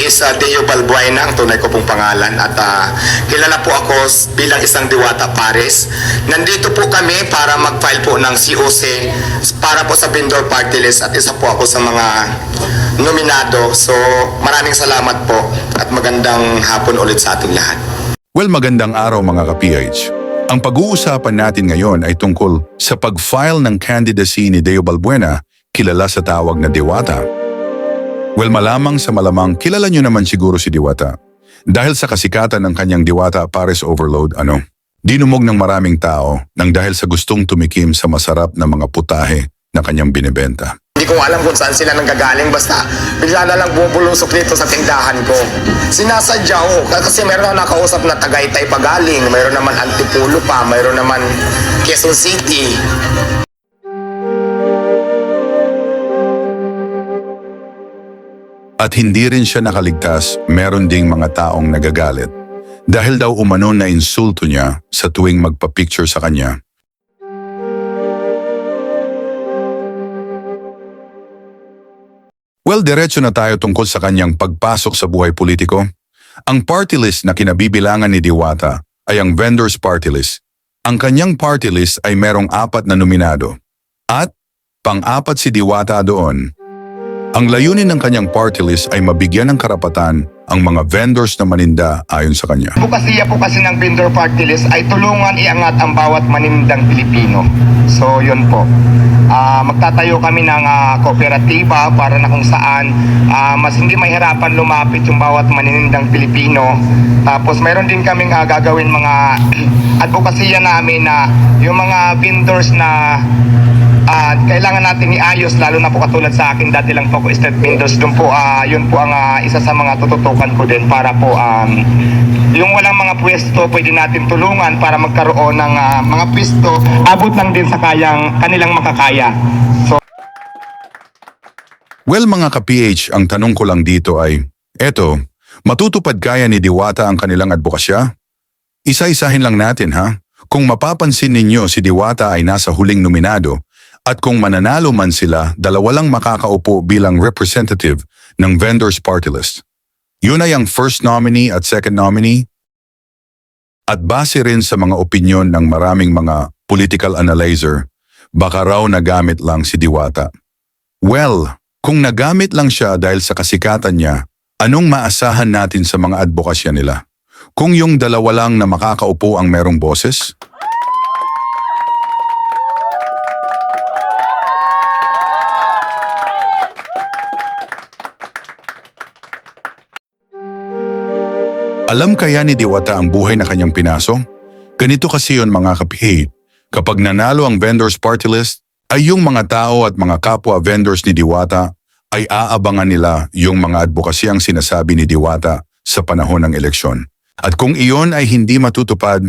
is Deo Balbuena, ang tunay ko pong pangalan. At kilala po ako bilang isang Diwata Pares. Nandito po kami para mag-file po ng COC para po sa vendor party list at isa po ako sa mga nominado. So maraming salamat po at magandang hapon ulit sa ating lahat. Well, magandang araw mga ka-PH. Ang pag-uusapan natin ngayon ay tungkol sa pag-file ng candidacy ni Deo Balbuena, kilala sa tawag na Diwata. Well, malamang sa malamang, kilala nyo naman siguro si Diwata. Dahil sa kasikatan ng kanyang Diwata Pares Overload, dinumog ng maraming tao nang dahil sa gustong tumikim sa masarap na mga putahe na kanyang binibenta. Hindi ko alam kung saan sila nanggagaling, basta bigla na lang bumubulusok dito sa tindahan ko. Sinasadya ko, kasi meron na nakausap na Tagaytay pa galing, mayroon naman Antipolo pa, mayroon naman Quezon City. At hindi rin siya nakaligtas, meron ding mga taong nagagalit. Dahil daw umano na insulto niya sa tuwing magpa-picture sa kanya. Well, diretso na tayo tungkol sa kanyang pagpasok sa buhay politiko. Ang party list na kinabibilangan ni Diwata ay ang vendors party list. Ang kanyang party list ay merong 4 na nominado. At pang-4 si Diwata doon. Ang layunin ng kanyang party list ay mabigyan ng karapatan ang mga vendors na maninda ayon sa kanya. Bukasiya po kasi ng vendor party list ay tulungan iangat ang bawat manindang Pilipino. So yun po. Magtatayo kami ng kooperatiba para na kung saan mas hindi mahirapan lumapit yung bawat maninindang Pilipino. Tapos mayroon din kaming gagawin mga advokasya namin na yung mga vendors na kailangan natin iayos, lalo na po katulad sa akin, dati lang po ako street vendors. Doon po, yun po ang isa sa mga tututukan ko din para po yung walang mga pwesto, pwede natin tulungan para magkaroon ng mga pwesto, abot lang din sa kanilang makakaya. So, well mga ka-PH, ang tanong ko lang dito ay, matutupad kaya ni Diwata ang kanilang advokasya? Isa-isahin lang natin ha. Kung mapapansin ninyo, si Diwata ay nasa huling nominado. At kung mananalo man sila, 2 lang makakaupo bilang representative ng vendors party list. Yun ay ang first nominee at second nominee. At base rin sa mga opinyon ng maraming mga political analyzer, baka raw nagamit lang si Diwata. Well, kung nagamit lang siya dahil sa kasikatan niya, anong maasahan natin sa mga advokasya nila? Kung yung 2 lang na makakaupo ang merong boses? Alam kaya ni Diwata ang buhay na kanyang pinaso? Ganito kasi yun mga ka-PH. Kapag nanalo ang vendors party list, ay yung mga tao at mga kapwa vendors ni Diwata ay aabangan nila yung mga advokasyang sinasabi ni Diwata sa panahon ng eleksyon. At kung iyon ay hindi matutupad,